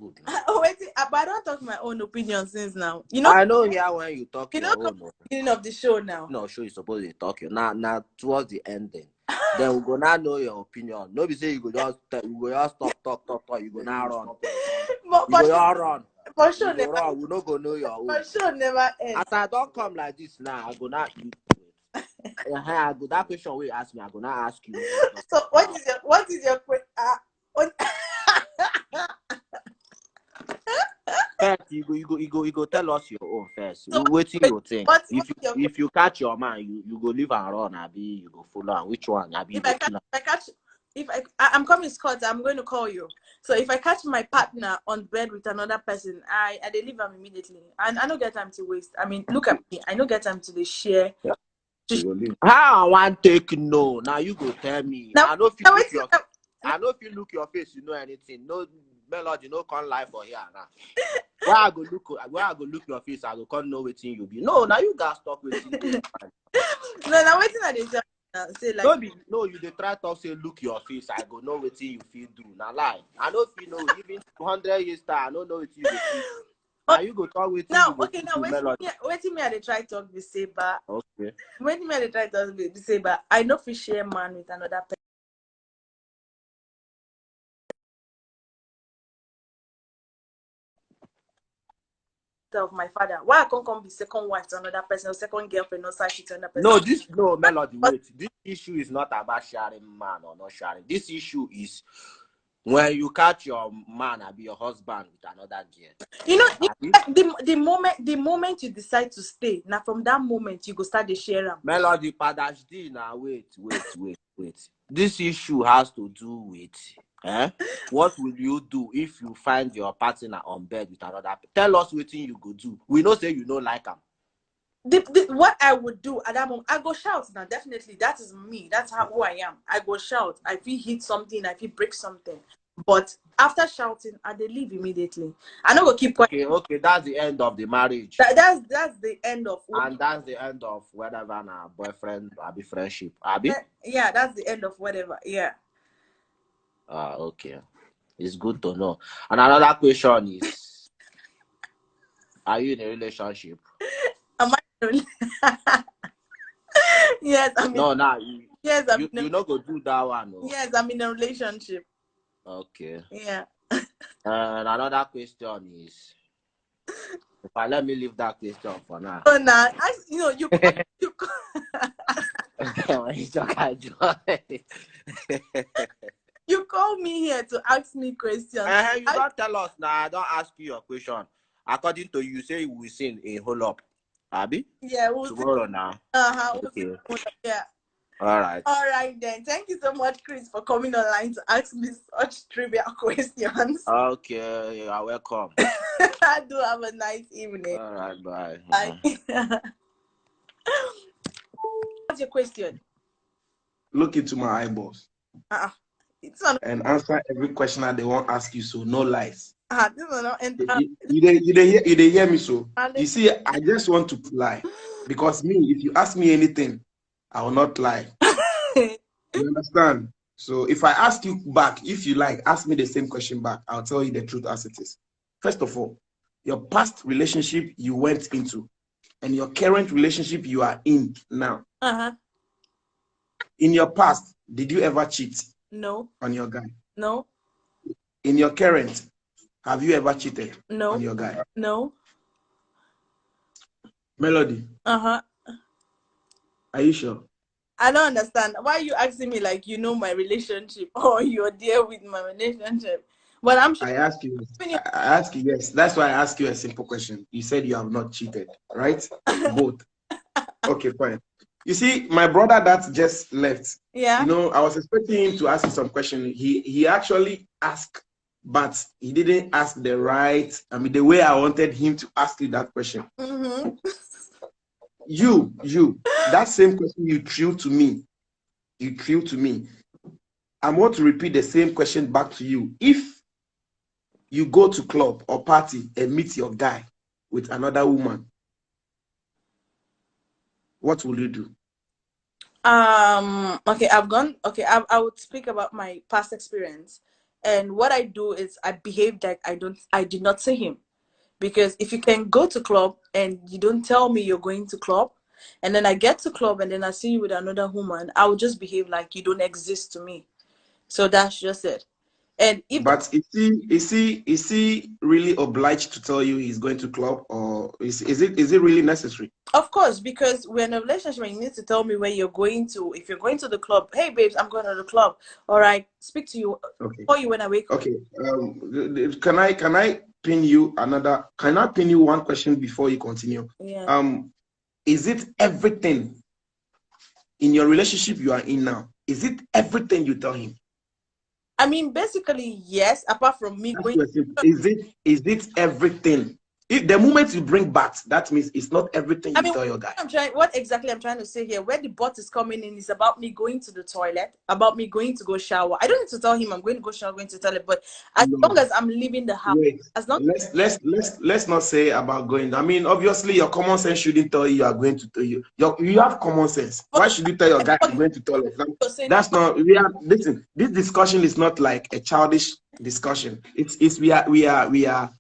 good now. Wait, but I don't talk my own opinion since now. You know, I know here when you talk you your know, own. beginning of the show now. No, sure you're supposed to talk your now towards the ending. Then we go now know your opinion. Nobody say you go just talk. You go now run. But You go now run. for sure, You go run. We no go know your own. for sure, never end. As I don't come like this now, I go now. I go that question we ask me. I go now ask you. So what is your First, you go tell us your own first. So, What you think? If you catch your man, you go leave and run. Abi, you go follow. And which one? Abi, I'm coming, Scott, I'm going to call you. So if I catch my partner on bed with another person, I they leave them immediately, and I don't get time to waste. I mean, look at me. I don't get time to share. Yeah. How I want take no? Now you go tell me. I know if you look your face, you know anything. No melody, no can lie for here now. Where I go look your face, I go can't know what you be. No, now you guys talk with you. No, now waiting at the say like no, you they try to say look your face, I go know what you feel do. Now lie. I know if you know even 200 years time, I don't know what you feel. Now you go talk with now. You Okay, now waiting me at the try talk the say, but okay. Waiting me at the try talk the say, but I know if share man with another person. Of my father, why I can't come be second wife to another person or second girlfriend or side to another person? No melody. Wait, this issue is not about sharing man or not sharing. This issue is when you catch your man and be your husband with another girl. You know, the moment you decide to stay, now from that moment you go start the share. Melody Padash D now wait. This issue has to do with what will you do if you find your partner on bed with another? Tell us what you go do. We know say you don't like him. What I would do at that moment, I go shout now. Definitely, that is me. That's who I am. I go shout. I feel hit something. I feel break something. But after shouting, I they leave immediately. I don't go keep quiet. Okay, that's the end of the marriage. That's the end of. And that's the end of whatever now boyfriend Abi friendship. Abi? Yeah, that's the end of whatever. Yeah. Okay. It's good to know. And another question is, are you in a relationship? Am I? Yes, I mean. No, yes, you not go do that one. No? Yes, I'm in a relationship. Okay. Yeah. And another question is, if I let me leave that question for now. Oh, now, you you call me here to ask me questions. You don't tell us now. I don't ask you your question. According to you, say we sing a whole up. Abi? Yeah, tomorrow now. Okay. Yeah. All right then. Thank you so much, Chris, for coming online to ask me such trivial questions. Okay, you're welcome. Do have a nice evening. All right, bye. Bye. What's your question? Look into my eyeballs. And answer every question that they want to ask you, so no lies. This is not you hear me so? You see, I just want to lie. Because if you ask me anything, I will not lie. You understand? So if I ask you back, if you like, ask me the same question back, I'll tell you the truth as it is. First of all, your past relationship you went into and your current relationship you are in now. In your past, did you ever cheat? No. On your guy? No. In your current, have you ever cheated? No. On your guy? No. Melody? Are you sure? I don't understand. Why are you asking me like you know my relationship or you're there with my relationship? But I'm sure. I ask you, yes. That's why I ask you a simple question. You said you have not cheated, right? Both. Okay, fine. You see, my brother that just left. Yeah. I was expecting him to ask you some question. He actually asked, but he didn't ask the way I wanted him to ask you that question. You, that same question you threw to me. I want to repeat the same question back to you. If you go to club or party and meet your guy with another woman, what will you do? Okay, I've gone. Okay, I would speak about my past experience. And what I do is I behave like I did not see him. Because if you can go to club and you don't tell me you're going to club, and then I get to club and then I see you with another woman, I will just behave like you don't exist to me. So that's just it. And if But is he really obliged to tell you he's going to club, or is it really necessary? of course, because we're in a relationship, you need to tell me where you're going to. If you're going to the club, hey babes, I'm going to the club. All right, speak to you. Okay. Call you when I wake up. Okay. Can I pin you another? Can I pin you one question before you continue? Yeah. Is it everything in your relationship you are in now? Is it everything you tell him? I mean, basically, yes. Apart from me going, is it everything? If the moment you bring back, that means it's not everything you tell your guy. What exactly I'm trying to say here, where the bot is coming in is about me going to the toilet, about me going to go shower. I don't need to tell him I'm going to go shower, going to the toilet, but as long as I'm leaving the house, wait, as long let's not say about going. I mean, obviously, your common sense shouldn't tell you are going to tell you. You have common sense. Why should you tell your guy I'm going to toilet? That's not. Listen. This discussion is not like a childish discussion. We are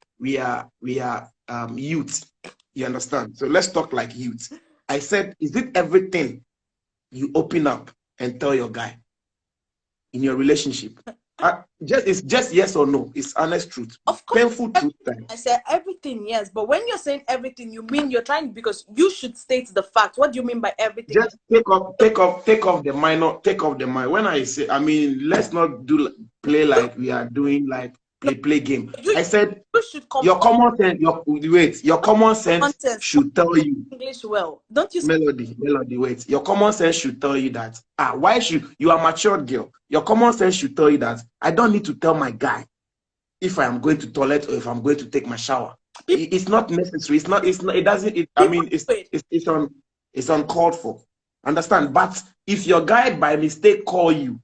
youth. You understand? So let's talk like youth. I said, is it everything you open up and tell your guy in your relationship? It's just yes or no. It's honest truth. Of course, painful truth time. I said everything, yes. But when you're saying everything, you mean you're trying, because you should state the fact. What do you mean by everything? Just take off the minor. Take off the minor. When I say, I mean, let's not play like we are doing like play game. I said your common sense. Your common sense should tell you. English well, don't you? Melody. Wait, your common sense should tell you that. Why should you are a matured girl? Your common sense should tell you that I don't need to tell my guy if I am going to toilet or if I'm going to take my shower. It's not necessary. It's not. It doesn't. I mean, it's uncalled for. Understand? But if your guy by mistake call you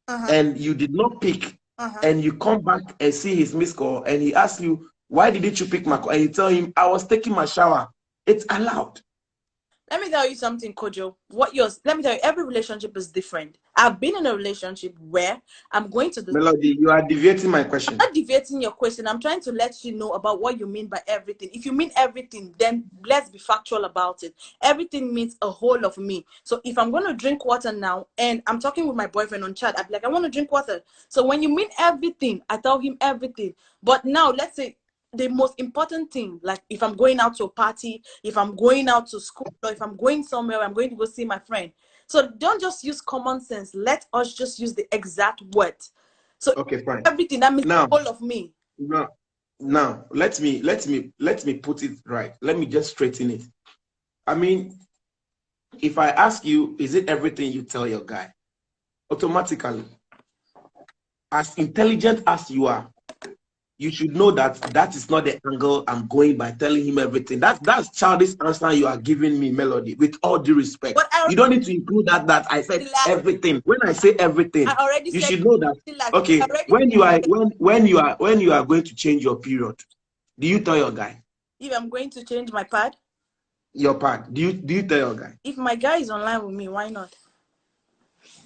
and you did not pick, and you come back and see his missed call and he asks you, why didn't you pick my call? And you tell him, I was taking my shower. It's allowed. Let me tell you something, Kojo. Let me tell you, every relationship is different. I've been in a relationship where I'm going to the Melody, you are deviating my question. I'm not deviating your question. I'm trying to let you know about what you mean by everything. If you mean everything, then let's be factual about it. Everything means a whole of me. So if I'm going to drink water now and I'm talking with my boyfriend on chat, I'd be like, I want to drink water. So when you mean everything, I tell him everything. But now let's say the most important thing, like if I'm going out to a party, if I'm going out to school, or if I'm going somewhere, I'm going to go see my friend. So don't just use common sense. Let us just use the exact word. So okay, fine. Everything that means now, all of me. Now let me put it right. Let me just straighten it. I mean, if I ask you, is it everything you tell your guy? Automatically, as intelligent as you are, you should know that that is not the angle I'm going by telling him everything. That's childish answer you are giving me, Melody, with all due respect. You don't need to include that I said everything. When I say everything, you should know that. Okay, when you are going to change your period, do you tell your guy? If I'm going to change my pad? Your pad. Do you tell your guy? If my guy is online with me, why not?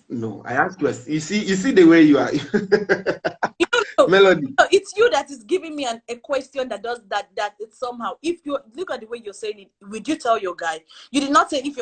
No, I ask you. You see the way you are. Melody. No, it's you that is giving me a question that does that it's somehow. If you look at the way you're saying it, would you tell your guy? You did not say if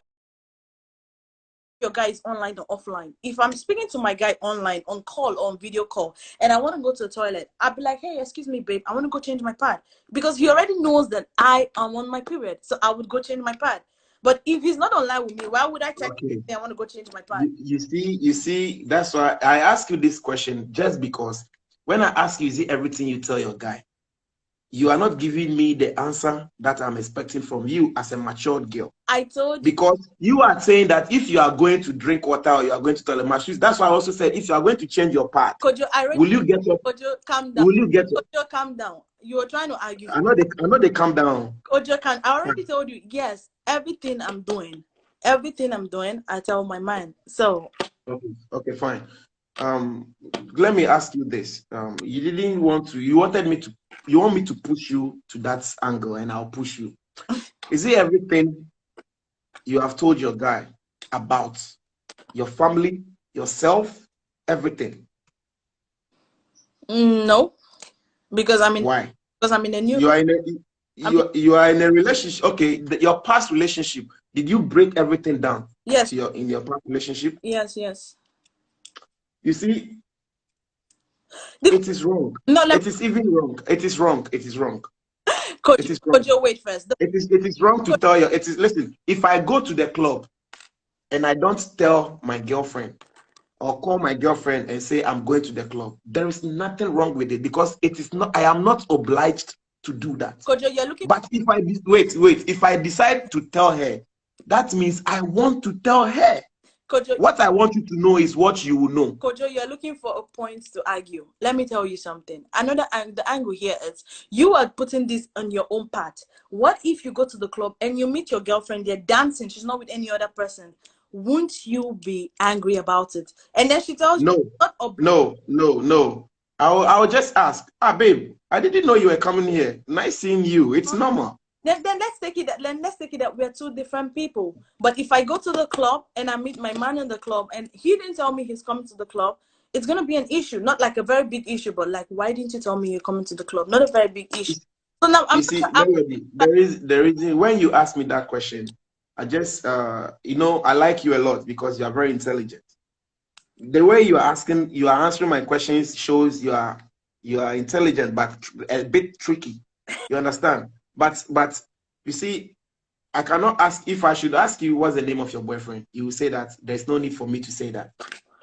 your guy is online or offline. If I'm speaking to my guy online, on call, on video call, and I want to go to the toilet, I'll be like, hey, excuse me, babe, I want to go change my pad. Because he already knows that I am on my period. So I would go change my pad. But if he's not online with me, why would I text him? I want to go change my pad? You see, that's why I ask you this question, just because when I ask you, is it everything you tell your guy? You are not giving me the answer that I'm expecting from you as a matured girl. I told you. Because you are saying that if you are going to drink water or you are going to telemark, that's why I also said if you are going to change your path, will you get up? Kojo, calm down. Will you get up? Kojo, calm down. You are trying to argue. I know they calm down. Kojo, I already told you, yes, everything I'm doing, I tell my man. So okay, fine. Let me ask you this. You want me to push you to that angle, and I'll push you. Is it everything you have told your guy about your family, yourself, everything? No, because Why? because I'm in a new. You are in a you are in a relationship. Okay, your past relationship. Did you break everything down? Yes. In your past relationship? Yes. Yes. You see, The, it is wrong. no, It is even wrong. It is wrong. It is wrong. Coach. It is wrong. Coach, you wait first. It is wrong to tell you. It is, listen, if I go to the club and I don't tell my girlfriend or call my girlfriend and say I'm going to the club, there is nothing wrong with it because it is not, I am not obliged to do that. Coach, you're looking. But if I wait, if I decide to tell her, that means I want to tell her. Coach, what I want you to know is what you will know. Coach, you're looking for a point to argue. Let me tell you something. Another the angle here is you are putting this on your own part. What if you go to the club and you meet your girlfriend, they're dancing, she's not with any other person? Won't you be angry about it? And then she tells No, you, no. I'll just ask, babe, I didn't know you were coming here. Nice seeing you. It's normal. Then let's take it that we're two different people. But if I go to the club and I meet my man in the club and he didn't tell me he's coming to the club, it's gonna be an issue. Not like a very big issue, but like, why didn't you tell me you're coming to the club? Not a very big issue. So now you see, Melody, there is when you ask me that question, I just I like you a lot because you are very intelligent. The way you are answering my questions shows you are intelligent but a bit tricky. You understand? But you see, I cannot ask. If I should ask you what's the name of your boyfriend, you will say that there's no need for me to say that.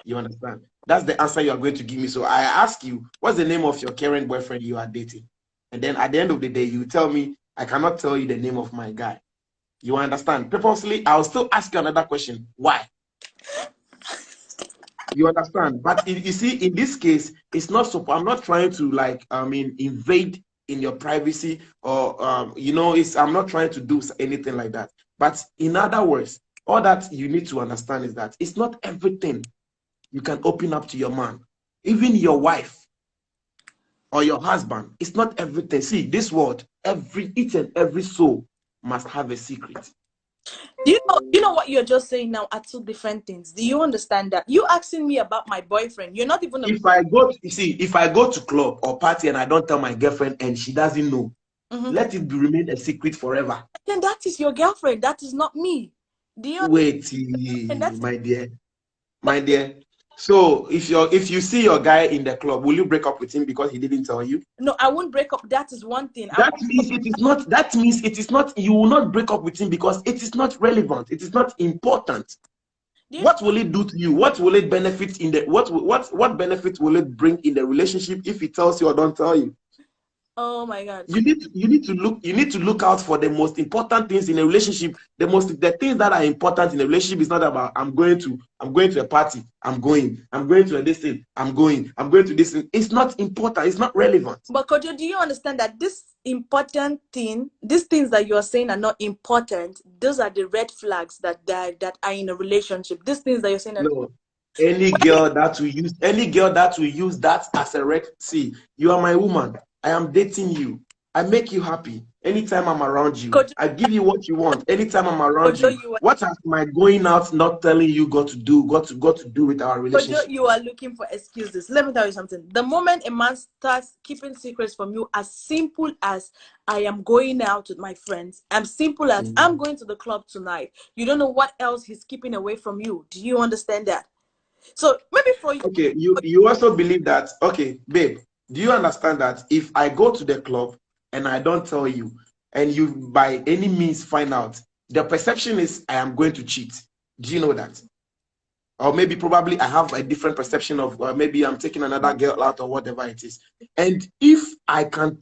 You understand? That's the answer you are going to give me. So I ask you, what's the name of your current boyfriend you are dating? And then at the end of the day, you tell me, I cannot tell you the name of my guy. You understand? Purposely, I'll still ask you another question. Why? You understand? But you see, in this case, it's not so. I'm not trying to invade in your privacy or I'm not trying to do anything like that. But in other words, all that you need to understand is that it's not everything you can open up to your man, even your wife or your husband. It's not everything. See, this world, each and every soul must have a secret. You know what you're just saying now are two different things. Do you understand that? You asking me about my boyfriend. You're not even. If I go to club or party and I don't tell my girlfriend and she doesn't know, let it remain a secret forever. Then that is your girlfriend. That is not me. Do you? Wait, my dear. So if you see your guy in the club, will you break up with him because he didn't tell you? No, I won't break up. That is one thing. That means it is not. That means it is not. You will not break up with him because it is not relevant. It is not important. Yeah. What will it do to you? What will it benefit in the what benefit will it bring in the relationship if he tells you or don't tell you? Oh my God! You need to look out for the most important things in a relationship. The things that are important in a relationship is not about I'm going to a party. I'm going to a this thing. I'm going to this thing. It's not important. It's not relevant. But Kojo, do you understand that this important thing, these things that you are saying are not important? Those are the red flags that are in a relationship. These things that you're saying. No. Any girl that will use that as a red. See, you are my woman. I am dating you. I make you happy anytime I'm around you. Kojo, I give you what you want anytime I'm around Kojo, you. What has my going out not telling you got to do with our relationship? Kojo, you are looking for excuses. Let me tell you something. The moment a man starts keeping secrets from you, as simple as I am going out with my friends, as simple as I'm going to the club tonight, you don't know what else he's keeping away from you. Do you understand that? So maybe for you. Okay, you also believe that, okay, babe, do you understand that if I go to the club and I don't tell you and you by any means find out, the perception is I am going to cheat. Do you know that? Or maybe probably I have a different perception of maybe I'm taking another girl out or whatever it is. And if I can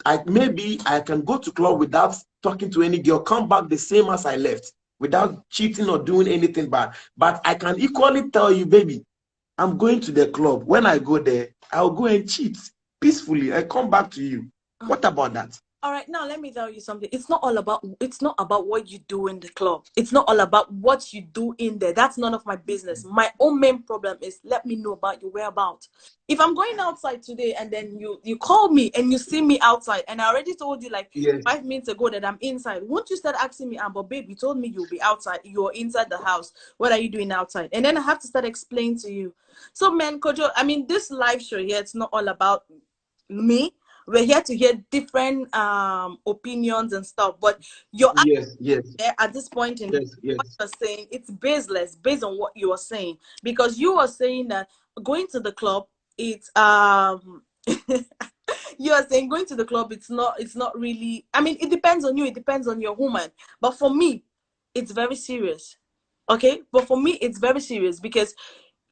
go to club without talking to any girl, come back the same as I left, without cheating or doing anything bad. But I can equally tell you, baby, I'm going to the club. When I go there, I'll go and cheat peacefully and come back to you. What about that? All right, now let me tell you something. It's not about what you do in the club. It's not all about what you do in there. That's none of my business. My own main problem is let me know about your whereabouts. If I'm going outside today and then you call me and you see me outside and I already told you like 5 minutes ago that I'm inside, won't you start asking me, but babe, you told me you'll be outside. You're inside the house. What are you doing outside? And then I have to start explaining to you. So man, Kojo, I mean, this live show here, it's not all about me. We're here to hear different opinions and stuff. But your Yes, yes, there at this point in yes, what yes. you're saying, it's baseless based on what you are saying. Because you are saying that going to the club, it's you are saying going to the club, it's not really, I mean, it depends on you, it depends on your woman. But for me, it's very serious. Okay? But for me, it's very serious because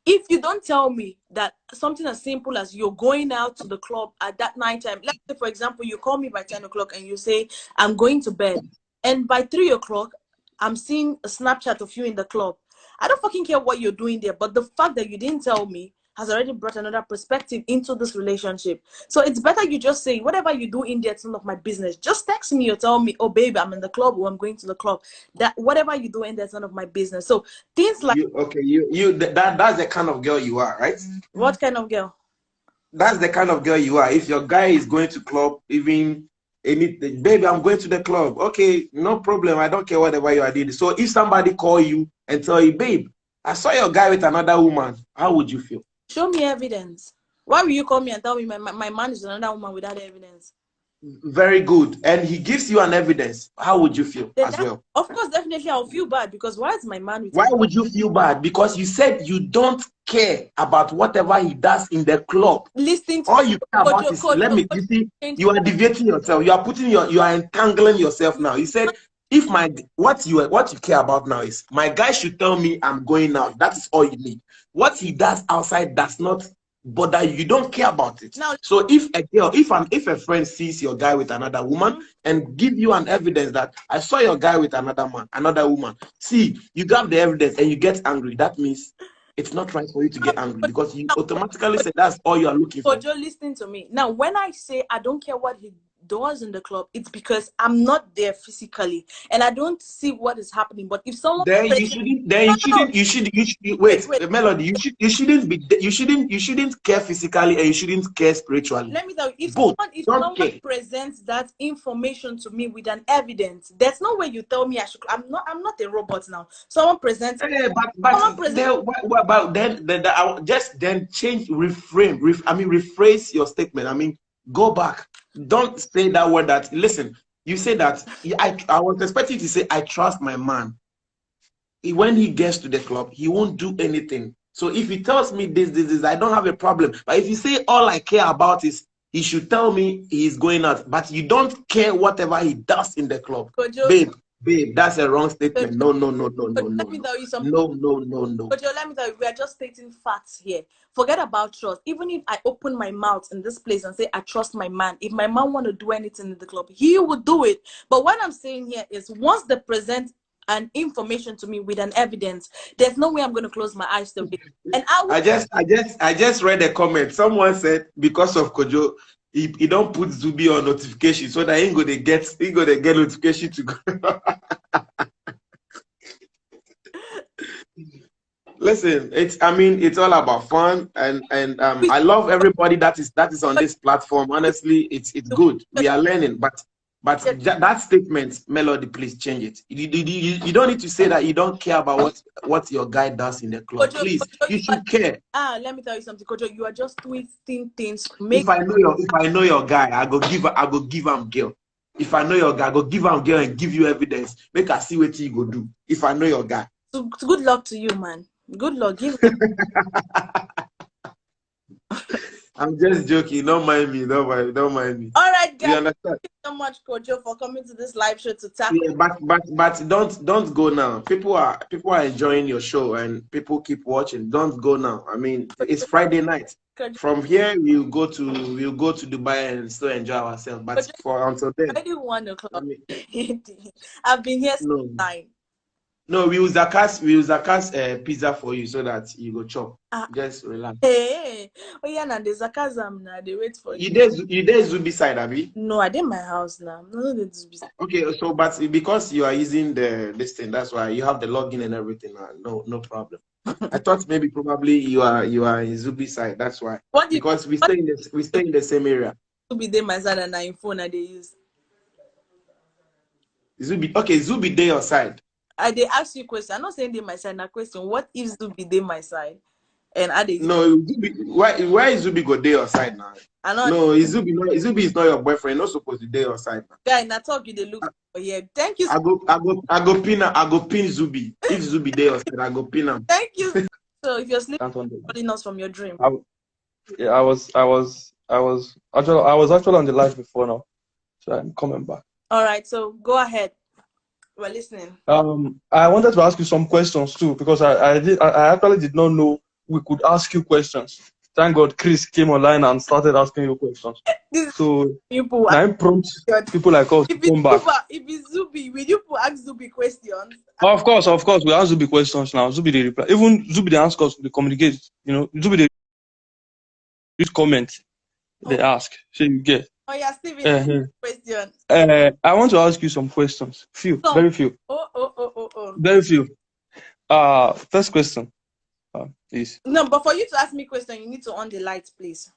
if you don't tell me that something as simple as you're going out to the club at that night time, let's say, for example, you call me by 10 o'clock and you say, I'm going to bed. And by 3 o'clock, I'm seeing a Snapchat of you in the club. I don't fucking care what you're doing there. But the fact that you didn't tell me has already brought another perspective into this relationship. So it's better you just say, whatever you do in there, it's none of my business. Just text me or tell me, oh, baby, I'm in the club or I'm going to the club. That whatever you do in there, it's none of my business. So things like That's the kind of girl you are, right? what kind of girl? That's the kind of girl you are. If your guy is going to club, even anything, baby, I'm going to the club. Okay, no problem. I don't care whatever you are doing. So if somebody call you and tell you, babe, I saw your guy with another woman, how would you feel? Show me evidence. Why will you call me and tell me my man is another woman without evidence? Very good. And he gives you an evidence. How would you feel as well? Of course, definitely I'll feel bad because why is my man with Why would you feel bad? Because you said you don't care about whatever he does in the club. Listening to all you care about is you see, you are deviating yourself. You are entangling yourself now. You said if what you care about now is my guy should tell me I'm going out. That is all you need. What he does outside does not bother you. You don't care about it. Now, so if a friend sees your guy with another woman and give you an evidence that I saw your guy with another woman, see, you got the evidence and you get angry, that means it's not right for you to get angry because you automatically say that's all you are looking for. But you're listening to me. Now, when I say I don't care what he does in the club, it's because I'm not there physically and I don't see what is happening. But if someone you shouldn't wait, Melody, you shouldn't care physically and you shouldn't care spiritually. Let me tell you, if someone presents that information to me with an evidence, there's no way you tell me I should. I'm not a robot now. Someone presents then change, rephrase your statement. I mean, go back. Don't say that word. That listen, you say that I was expecting you to say I trust my man. When he gets to the club, he won't do anything. So if he tells me this, I don't have a problem. But if you say all I care about is he should tell me he's going out, but you don't care whatever he does in the club, babe, that's a wrong statement. No. Let me tell you something. No. But let me tell you, we are just stating facts here. Forget about trust. Even if I open my mouth in this place and say I trust my man, if my man want to do anything in the club, he will do it. But what I'm saying here is once they present an information to me with an evidence, there's no way I'm going to close my eyes to it. And I just read a comment. Someone said because of Kojo, he don't put Zubby on notification so that he gonna get notification to go. Listen, it's all about fun and I love everybody that is on this platform. Honestly, it's good. We are learning, but that statement, Melody, please change it. You don't need to say that you don't care about what your guy does in the club. Please, you should care. Let me tell you something, Kojo. You are just twisting things. If I know your guy, I go give him girl. If I know your guy, I go give him girl and give you evidence. Make us see what he go do. If I know your guy. So good luck to you, man. Good luck. I'm just joking. Don't mind me. Don't mind me. All right, guys. You understand? Thank you so much, Kojo, for coming to this live show to tackle. Yeah, but don't go now. People are enjoying your show and people keep watching. Don't go now. I mean, it's Friday night. From here we'll go to Dubai and still enjoy ourselves. But until then, I do 1 o'clock. I've been here since 9. No, we use Zakas pizza for you so that you go chop. Just relax. Hey, oh yeah, now the Zakazam now they wait for you. You there Zubby side, Abi? No, I did my house now. No, the Zubby side. Okay, so but because you are using this thing, that's why you have the login and everything. No problem. I thought probably you are in Zubby side. That's why. Because we stay in the same area. Zubby day my side and I phone and they use. Zubby day your side. They ask you question. I'm not saying they my side. Now question: what if Zubby they my side? And I did. No, why is Zubby go day or side now? No, Zubby is not your boyfriend. You're not supposed to day or side now. Guy, now talk you they look for here. Thank you. I go pin Zubby. If Zubby day or side, I go pin him. Thank you. So if you're sleeping, calling us from your dream. I was actually on the live before now, so I'm coming back. All right, so go ahead. We're listening. I wanted to ask you some questions too, because I actually did not know we could ask you questions. Thank God Chris came online and started asking you questions. So now prompt people like us to come back. If it's Zubby, will you ask Zubby questions? Of course, we ask Zubby questions now. Zubby they reply. Even Zubby they ask us to communicate. You know, Zubby they read comment. They ask. So you get. Oh yeah, Steven. Questions. I want to ask you some questions. Very few. Oh. Very few. First question. Please. No, but for you to ask me question, you need to on the lights, please.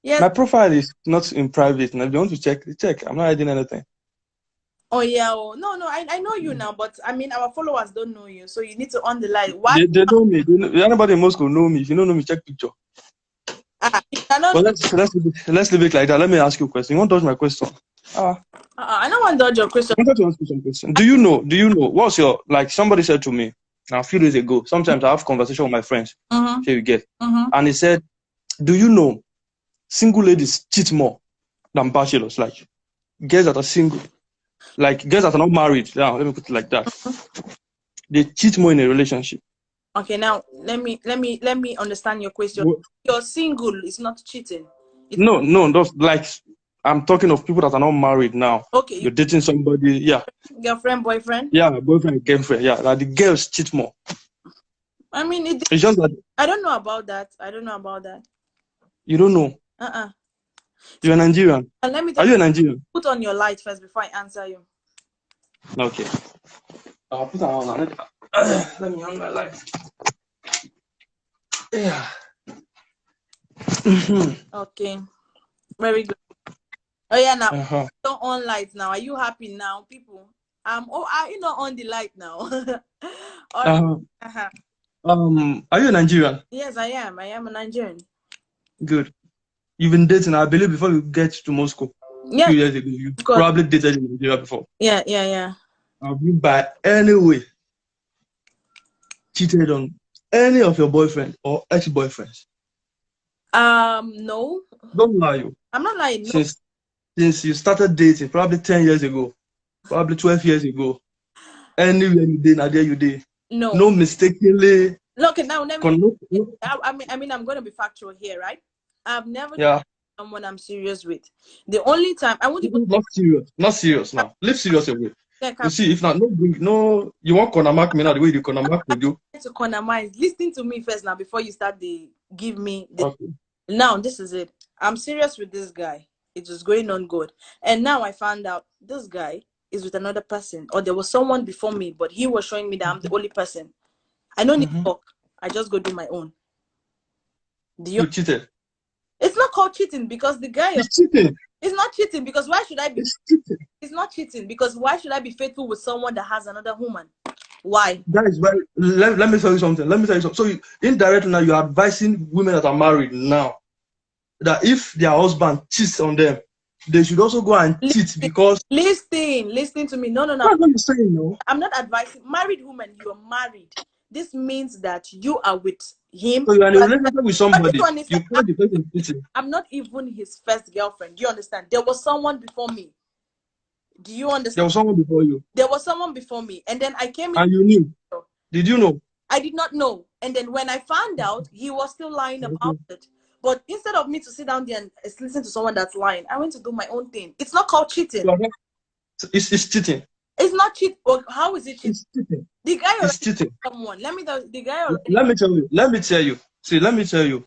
Yes. My profile is not in private. And if you want to check. I'm not hiding anything. Oh yeah. Oh no. I know you now, but I mean our followers don't know you, so you need to on the light. Why? They know me. Anybody in Moscow know me. If you don't know me, check picture. But let's leave it like that. Let me ask you a question. You want to dodge my question? I don't want to dodge your question. I wanted to ask you some question. Do you know? What's your, like somebody said to me a few days ago, sometimes I have conversation with my friends, here you get, and he said, do you know single ladies cheat more than bachelors? Like girls that are single, like girls that are not married, yeah, let me put it like that. They cheat more in a relationship. Okay, now let me understand your question. You're single, it's not cheating. No, that's like I'm talking of people that are not married now. Okay. You're dating somebody, yeah. Girlfriend, boyfriend? Yeah, boyfriend, girlfriend, yeah. Like the girls cheat more. I mean, it's just that. I don't know about that. You don't know? You're a Nigerian. And let me Are you a Nigerian? Put on your light first before I answer you. Okay. I'll put on. Let me hang my light. Yeah. Okay. Very good. Oh yeah, now don't on lights now. Are you happy now, people? Are you not on the light now? Are you a Nigerian? Yes, I am. I am a Nigerian. Good. You've been dating, I believe, before you get to Moscow. Yeah. 2 years ago. You probably dated in Nigeria before. Yeah. Have you by any way cheated on any of your boyfriend or ex-boyfriends? No. Don't lie. I'm not lying. No. Since you started dating, probably 10 years ago, probably 12 years ago, anywhere you did, now there you did. No. No mistakenly. Look, now let me. I mean, I'm going to be factual here, right? I've never dated someone I'm serious with. The only time I want to not serious now. Leave serious away. You see, if not, you won't corner mark me now the way you corner mark with you. To corner mine. Listen to me first now before you start give me the. Okay. Now this is it. I'm serious with this guy. It was going on good, and now I found out this guy is with another person, or there was someone before me, but he was showing me that I'm the only person. I don't need to talk. I just go do my own. You cheated. It's not called cheating because the guy is cheating. It's not cheating because why should I be? It's not cheating because why should I be faithful with someone that has another woman? Why? That is why. Let me tell you something. So indirectly now you're advising women that are married now that if their husband cheats on them, they should also go and cheat because. Listen to me. No. What are you saying? No. I'm not advising married women. You are married. This means that you are with him. So you are in a relationship with somebody. You can't the person cheating. I'm not even his first girlfriend. Do you understand? There was someone before me. Do you understand? There was someone before you. There was someone before me, and then I came in. And you knew? Did you know? I did not know. And then when I found out, he was still lying about it. But instead of me to sit down there and listen to someone that's lying, I went to do my own thing. It's not called cheating. It's cheating. It's not cheating. How is it cheating? It's cheating. The guy is cheating. Someone. Let me tell you. Let me tell you.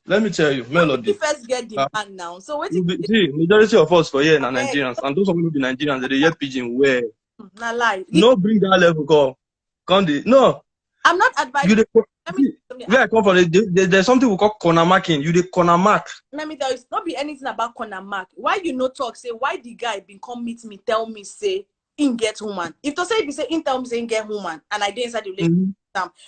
Melody. You first get the man now. So what? See, majority of us for here are Nigerians, and those of you be Nigerians, they hear pidgin where. Not lie. No, bring that level, go. No. I'm not advising. Where I come from, there's something we call corner marking. You the corner mark. Let me tell you, it's not be anything about corner mark. Why you no talk? Say why the guy been come meet me, tell me say in get woman. If to say if you say in tell me say in get woman, and I did inside the relationship,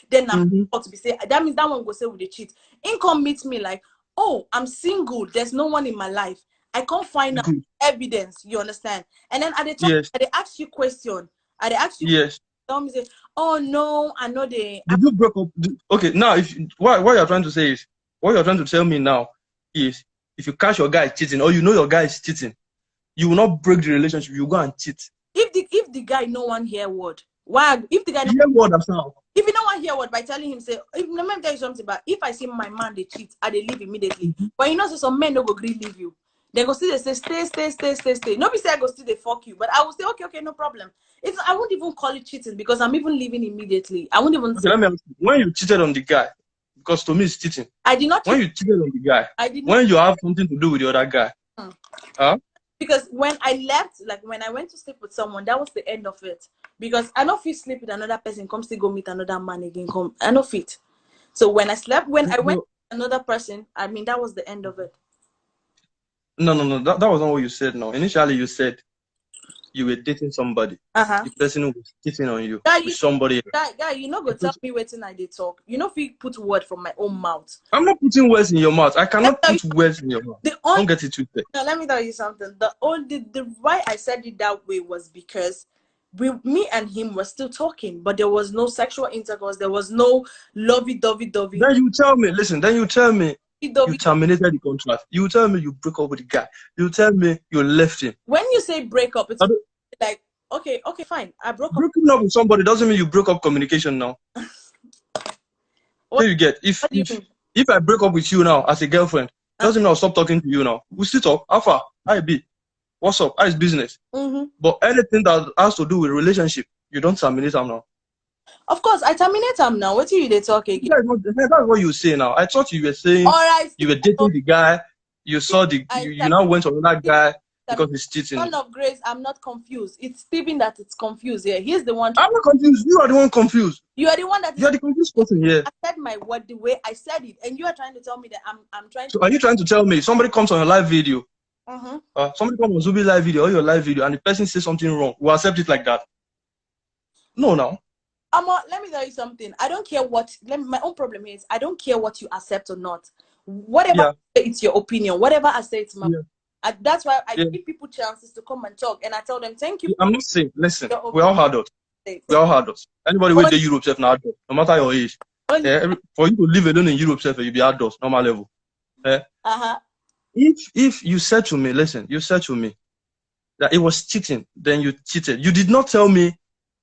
Then I'm about to be say that means that one go say with the cheat. Income meets me like, oh, I'm single. There's no one in my life. I can't find out evidence. You understand? And then at the time, they ask you question. They ask you tell me say, oh no, I know they. Did you break up? Okay, now if what you're trying to say is what you're trying to tell me now is if you catch your guy cheating or you know your guy is cheating, you will not break the relationship. You go and cheat. If the guy no one hear word, why? If the guy hear word as now. If you no one hear word by telling him say, let me tell you something about if I see my man they cheat, I they leave immediately. But you know, so some men don't go agree leave you. They go still they say stay. Nobody say I go still they fuck you, but I will say okay, no problem. I won't even call it cheating because I'm even leaving immediately. I won't even. Okay, let me ask you, when you cheated on the guy, because to me it's cheating. I did not. When you cheated on the guy, I did not. When you have something to do with the other guy, Because when I left, like when I went to sleep with someone, that was the end of it. Because I don't fit sleep with another person, come still go meet another man again. I don't fit. So when I slept, when I went with another person, I mean that was the end of it. No. That was not what you said. No, initially you said you were dating somebody. The person who was cheating on you with somebody. Guy, you know, go tell me waiting I did talk. You know, if you put word from my own mouth. I'm not putting words in your mouth. I cannot put words in your mouth. Don't get it twisted. No, let me tell you something. The why I said it that way was because me and him were still talking, but there was no sexual intercourse. There was no lovey-dovey. Then you tell me, listen, you terminated the contract. You tell me you broke up with the guy. You tell me you left him. When you say break up, it's like, okay, fine. I broke up. Breaking up with somebody doesn't mean you broke up communication now. What do you get? If I break up with you now as a girlfriend, doesn't mean I'll stop talking to you now. We still talk. How far? How it be? What's up? How is business? But anything that has to do with relationship, you don't terminate them now. Of course, I terminate them now. What are you talking? That's what you say now. I thought you were saying you were dating the guy. You saw you now went on that guy because he's cheating. Son of Grace, I'm not confused. It's Stephen that it's confused here. He's the one. I'm not confused. You are the one confused. You are the one that. You are the confused person here. I said my word the way I said it, and you are trying to tell me that I'm trying. So are you trying to tell me somebody comes on your live video? Somebody comes on Zubby live video or your live video, and the person says something wrong. We accept it like that? No, now. Let me tell you something. I don't care what. My own problem is I don't care what you accept or not. Whatever it's your opinion. Whatever I say, it's my. That's why I give people chances to come and talk, and I tell them thank you. I'm not saying. Listen, we're all hard. We all hard. Anybody with the Europe self now, no matter your age. For you to live alone in Europe self, you be adult, normal level. If you said to me, listen, you said to me that it was cheating, then you cheated. You did not tell me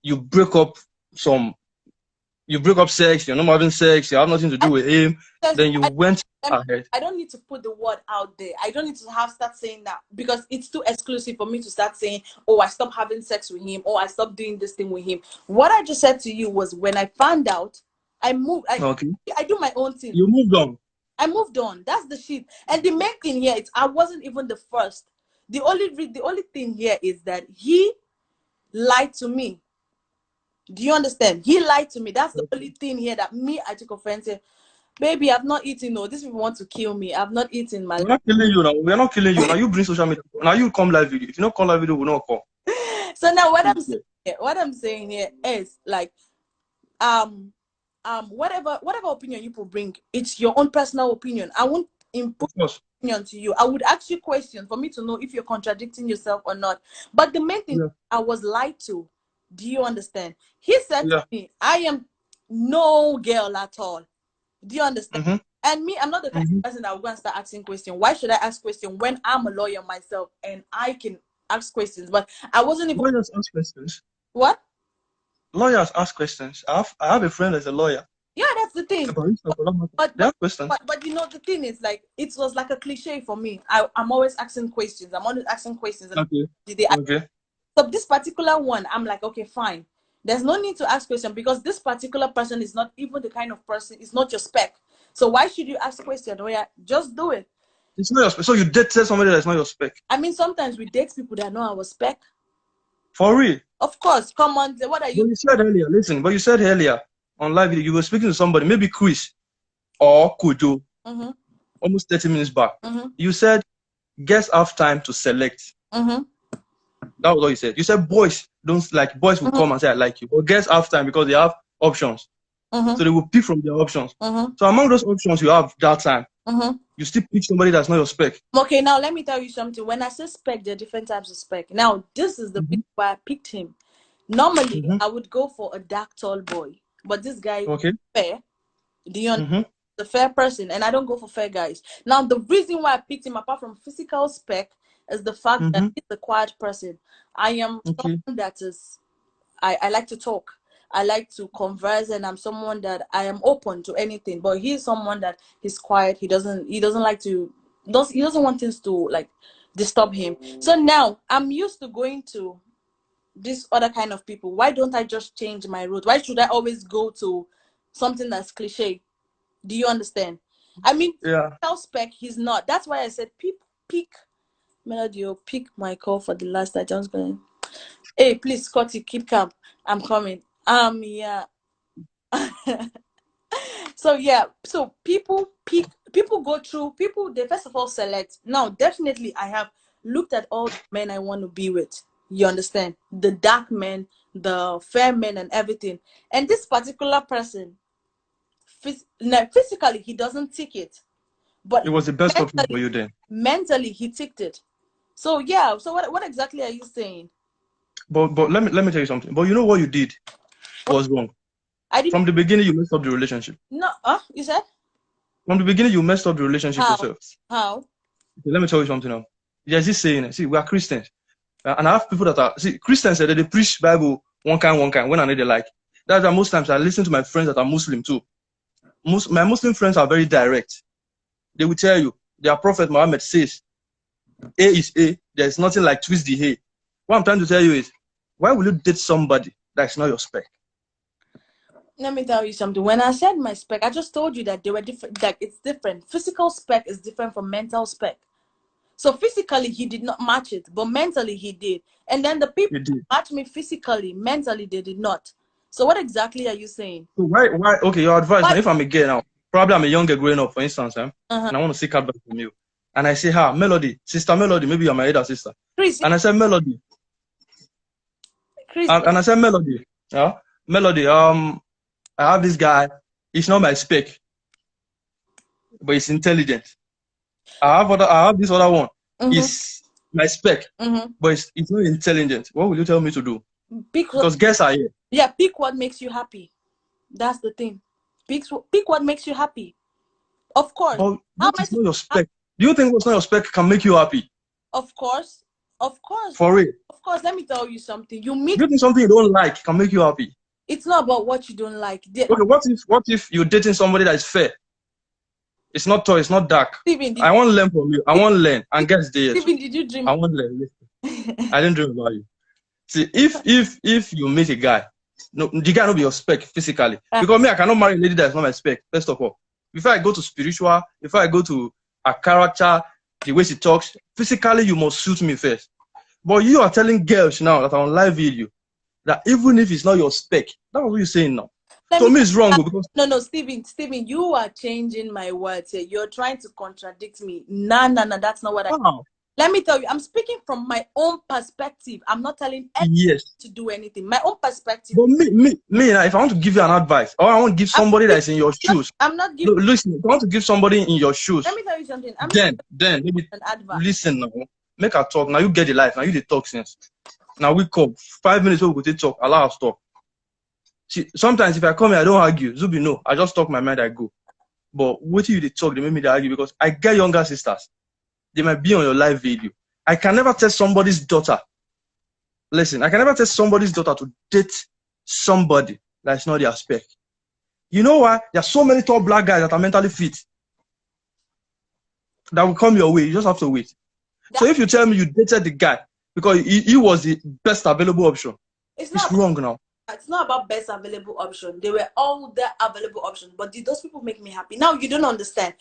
you break up sex, you're not having sex, you have nothing to do with him, then you went ahead. I don't need to put the word out there. I don't need to start saying that because it's too exclusive for me to start saying, oh, I stopped having sex with him, or I stopped doing this thing with him. What I just said to you was when I found out, I moved. I do my own thing. You moved on. I moved on. That's the shit. And the main thing here is I wasn't even the first. The only thing here is that he lied to me. Do you understand? He lied to me. That's the only thing here that I took offense to. Baby, I've not eaten. No, these people want to kill me. I've not eaten my life. We're not killing you now. We're not killing you. Now you bring social media. Now you come live video. If you don't come live video, we'll not come. So now what I'm saying here is like whatever opinion you bring, it's your own personal opinion. I won't impose opinion to you. I would ask you questions for me to know if you're contradicting yourself or not. But the main thing, I was lied to. Do you understand? He said to me, I am no girl at all. Do you understand? And me, I'm not the kind of person that will go and start asking questions. Why should I ask questions when I'm a lawyer myself and I can ask questions? But I wasn't even. Lawyers ask questions. What? Lawyers ask questions. I have a friend that's a lawyer. Yeah, that's the thing. But you know, the thing is, like, it was like a cliche for me. I'm always asking questions. I'm always asking questions. So this particular one, I'm like, okay, fine. There's no need to ask questions because this particular person is not even the kind of person, it's not your spec. So why should you ask questions? Oh, yeah, just do it. It's not your spec. So you date somebody that's not your spec? I mean, sometimes we date people that know our spec. For real? Of course. Come on. What are you? But you said earlier, listen, but you said earlier on live video, you were speaking to somebody, maybe Chris or Kujo, almost 30 minutes back. You said, guests have time to select. That was what you said. You said boys will come and say I like you. But girls have time because they have options. So they will pick from their options. So among those options you have that time, you still pick somebody that's not your spec. Okay, now let me tell you something. When I say spec, there are different types of spec. Now, this is the reason why I picked him. Normally, I would go for a dark, tall boy. But this guy is fair. Do you understand? The fair person. And I don't go for fair guys. Now, the reason why I picked him, apart from physical spec, is the fact that he's a quiet person. I am someone that is... I like to talk. I like to converse, and I'm someone that I am open to anything. But he's someone that he's quiet. He doesn't like to... He doesn't want things to like disturb him. So now I'm used to going to this other kind of people. Why don't I just change my route? Why should I always go to something that's cliche? Do you understand? I mean, spec, he's not. That's why I said pick Melody, or pick my call for the last time. John's going, hey, please, Scotty, keep calm. I'm coming. Yeah. So yeah, so people go through, they first of all select. Now, definitely I have looked at all the men I want to be with. You understand? The dark men, the fair men, and everything. And this particular person, physically, he doesn't tick it. But it was the best option for you then. Mentally, he ticked it. So yeah, so what exactly are you saying? But let me tell you something. But you know what you did was wrong. From the beginning, you messed up the relationship. No, you said? From the beginning, you messed up the relationship yourself. How? Okay, let me tell you something now. There's this saying, see, we are Christians. And I have people that are, see, Christians say that they preach Bible one kind, when I know they like. That's why most times I listen to my friends that are Muslim too. My Muslim friends are very direct. They will tell you, their Prophet Muhammad says, A is A, there's nothing like twist the A. What I'm trying to tell you is, why will you date somebody that's not your spec? Let me tell you something. When I said my spec, I just told you that they were different. Like, it's different. Physical spec is different from mental spec. So physically, he did not match it, but mentally he did. And then the people who match me physically, mentally they did not. So what exactly are you saying? So why? Okay, your advice. Now, if I'm a girl now, probably I'm a younger growing up, for instance, and I want to seek advice from you. And I say, Melody, sister Melody, maybe you're my elder sister. Chris, and I said, Melody. Chris, and I said, Melody, Melody, I have this guy. He's not my spec, but he's intelligent. I have this other one. He's my spec, but he's not intelligent. What will you tell me to do? Because guests are here. Yeah, pick what makes you happy. That's the thing. Pick what makes you happy. Of course. But it's not your spec. Do you think what's not your spec can make you happy? Of course. Of course. For real? Of course. Let me tell you something. Do you think something you don't like can make you happy? It's not about what you don't like. Okay, what if you're dating somebody that is fair? It's not tall, it's not dark. Steven, I want to learn from you. I want to learn. And guess there. Steven, did you dream? I want to learn. I didn't dream about you. See, if you meet a guy, no, the guy not be your spec physically. Because me, I cannot marry a lady that's not my spec, first of all. Before I go to spiritual, before I go to her character, the way she talks, physically you must suit me first. But you are telling girls now that are on live video that even if it's not your spec, that's what you're saying now. To me, it's wrong because no, Steven, you are changing my words here. You're trying to contradict me. No, that's not what I. Let me tell you, I'm speaking from my own perspective. I'm not telling anyone to do anything. My own perspective. But me, if I want to give you an advice, or I want to give somebody that's in your shoes. I'm not giving. No, listen, if I want to give somebody in your shoes. Let me tell you something. Then maybe an advice. Listen now. Make her talk. Now you get the life. Now you the talk sense. Now we come 5 minutes we go talk. Allow us talk. See, sometimes if I come here, I don't argue. Zubby, no, I just talk my mind. I go. But what do you talk? They make me argue because I get younger sisters. They might be on your live video. I can never tell somebody's daughter. Listen, I can never tell somebody's daughter to date somebody that's not their spec. You know why? There are so many tall black guys that are mentally fit that will come your way. You just have to wait. So if you tell me you dated the guy because he was the best available option, it's wrong now. It's not about best available option. They were all the available options, but did those people make me happy? Now you don't understand.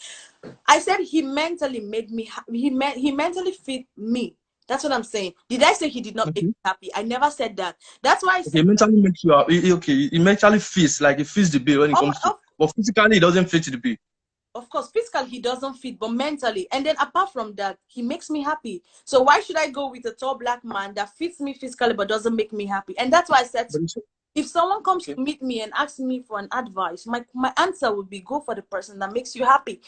I said he mentally made me happy. He mentally fit me. That's what I'm saying. Did I say he did not make me happy? I never said that. That's why I said he mentally makes you happy. Okay, he mentally fits, like he fits the bill when it comes to, but physically he doesn't fit the bill. Of course, physically he doesn't fit, but mentally, and then apart from that, he makes me happy. So why should I go with a tall black man that fits me physically but doesn't make me happy? And that's why I said If someone comes to meet me and asks me for an advice, my answer would be go for the person that makes you happy.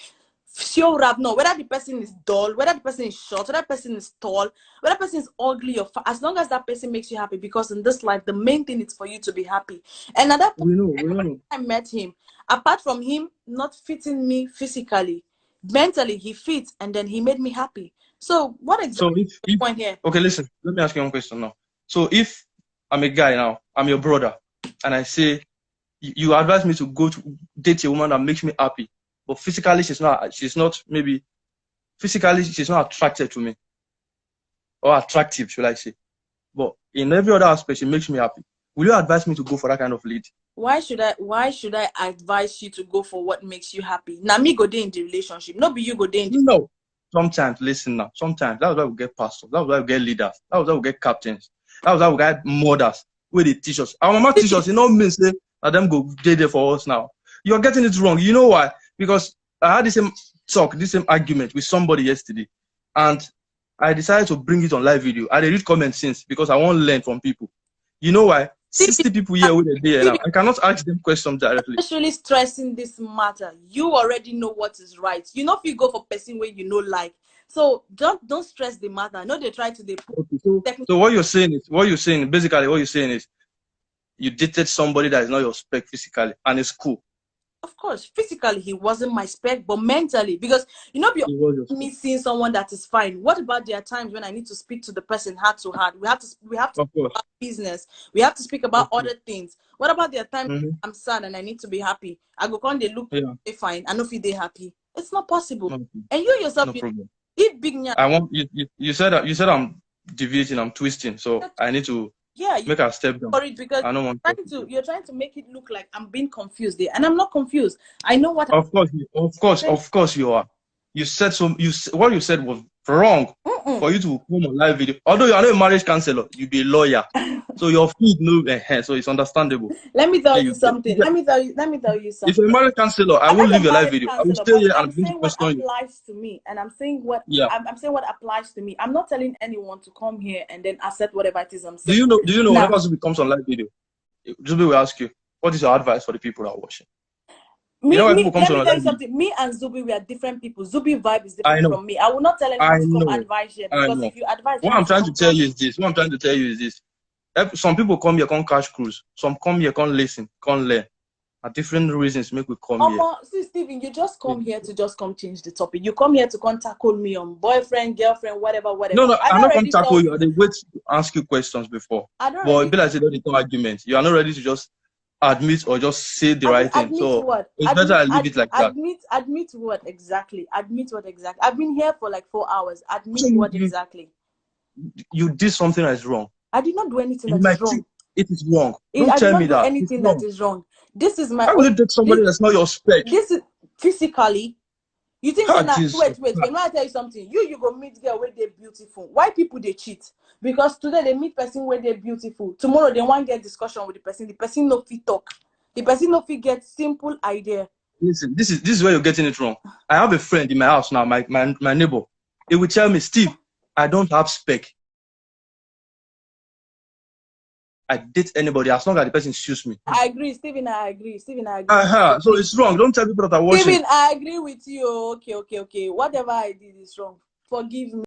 No, whether the person is dull, whether the person is short, whether the person is tall, whether the person is ugly or fat, as long as that person makes you happy, because in this life, the main thing is for you to be happy. And at that point, when I met him, apart from him not fitting me physically, mentally he fits, and then he made me happy. So what exactly is the point here? Okay, listen, let me ask you one question now. So if I'm a guy now, I'm your brother, and I say, you advise me to go to date a woman that makes me happy, but physically she's not maybe physically she's not attracted to me, or attractive, should I say? But in every other aspect, she makes me happy. Will you advise me to go for that kind of lead? Why should I advise you to go for what makes you happy? Now me go there in the relationship, not be you go there in the No. Sometimes, listen now. Sometimes that's why we get pastors. That's why we get leaders. That's why we get captains. That's why we get mothers where they teach us. Our mama teach us, you know, means that them go there for us now. You're getting it wrong. You know why? Because I had the same talk, the same argument with somebody yesterday, and I decided to bring it on live video. I read comments since because I want to learn from people. You know why? 60 people here with a day now. I cannot ask them questions directly. Especially stressing this matter. You already know what is right. You know if you go for person where you know like. So don't stress the matter. I know they try to So what you're saying is you dated somebody that is not your spec physically, and it's cool. Of course, physically he wasn't my spec, but mentally, because you know, me seeing someone that is fine. What about there are times when I need to speak to the person heart to heart? We have to speak about business. We have to speak about other things. What about there are times I'm sad and I need to be happy? I go come, they look they fine. I know if they happy. It's not possible. And you yourself, eat big. I want you said I'm deviating, I'm twisting, so I need to make a step down. Sorry, because you're trying to make it look like I'm being confused there, and I'm not confused. I know what. Of course you are. You said what you said was wrong for you to come on live video. Although you are not a marriage counselor, you be a lawyer, so your feet move ahead, so it's understandable. Let me tell you something. Let me tell you something. If you're a marriage counselor, I won't leave your live video. I will stay here and begin to question you. Applies to me, and I'm saying what I'm saying what applies to me. I'm not telling anyone to come here and then accept whatever it is I'm saying. Do you know whenever Zubby comes on live video, Zubby will ask you, what is your advice for the people that are watching? Let me tell you something. Me and Zubby, we are different people. Zubby vibe is different from me. I will not tell anyone to come advise here, because if you advise, what I'm trying to tell you is this. Some people come here, come cash cruise. Some come here, come listen, come learn. Different reasons make we come here. See, Stephen, you just come here to just come change the topic. You come here to come tackle me on boyfriend, girlfriend, whatever. No, I'm not going to tackle you. I did wait to ask you questions before. But it be like don't argument. You are not ready to just admit or just say the right thing. So it's better I leave it like that. Admit what exactly? Admit what exactly? I've been here for like 4 hours. Admit what exactly? You did something that is wrong. I did not do anything that is wrong. It is wrong. Don't tell me that. Anything that is wrong. This is my. How will you date somebody that's not your spec? This is physically. You think wait. When I tell you something, you go meet girl where they're beautiful. Why people they cheat? Because today they meet person where they're beautiful. Tomorrow they want to get discussion with the person. The person no fit talk. The person no fit get simple idea. Listen, this is where you're getting it wrong. I have a friend in my house now, my neighbor. He will tell me, Steve, I don't have spec. I date anybody as long as the person suits me. I agree, Stephen. I agree. So it's wrong. Don't tell people that are watching. Stephen, I agree with you. Okay. Whatever I did is wrong. Forgive me.